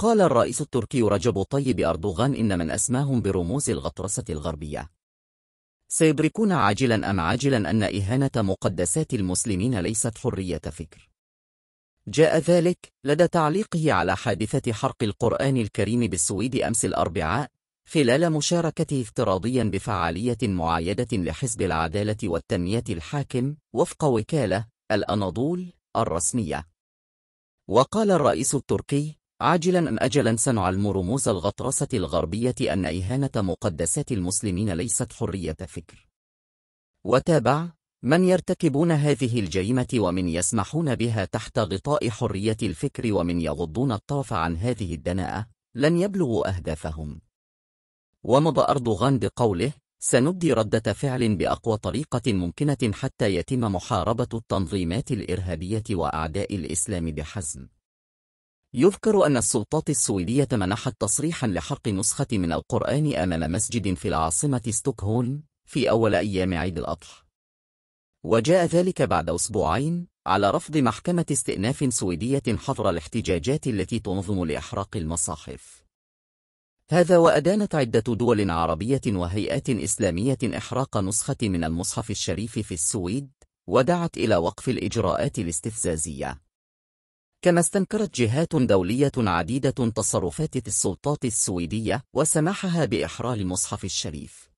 وقال الرئيس التركي رجب طيب أردوغان إن من أسماهم برموز الغطرسة الغربية سيدركون عاجلا أم عاجلا أن إهانة مقدسات المسلمين ليست حرية فكر. جاء ذلك لدى تعليقه على حادثة حرق القرآن الكريم بالسويد أمس الأربعاء خلال مشاركته افتراضيا بفعالية معايدة لحزب العدالة والتنمية الحاكم وفق وكالة الأناضول الرسمية. وقال الرئيس التركي: عاجلا أم أجلا سنعلم رموز الغطرسة الغربية أن إهانة مقدسات المسلمين ليست حرية فكر. وتابع: من يرتكبون هذه الجريمة ومن يسمحون بها تحت غطاء حرية الفكر ومن يغضون الطرف عن هذه الدناءة لن يبلغوا أهدافهم. ومضى أردوغان بقوله: سنبدي ردة فعل بأقوى طريقة ممكنة حتى يتم محاربة التنظيمات الإرهابية وأعداء الإسلام بحزم. يذكر أن السلطات السويدية منحت تصريحا لحرق نسخة من القرآن أمام مسجد في العاصمة ستوكهولم في أول أيام عيد الأضحى، وجاء ذلك بعد أسبوعين على رفض محكمة استئناف سويدية حظر الاحتجاجات التي تنظم لإحراق المصاحف. هذا وأدانت عدة دول عربية وهيئات إسلامية إحراق نسخة من المصحف الشريف في السويد، ودعت إلى وقف الإجراءات الاستفزازية. كما استنكرت جهات دولية عديدة تصرفات السلطات السويدية وسماحها بإحرار المصحف الشريف.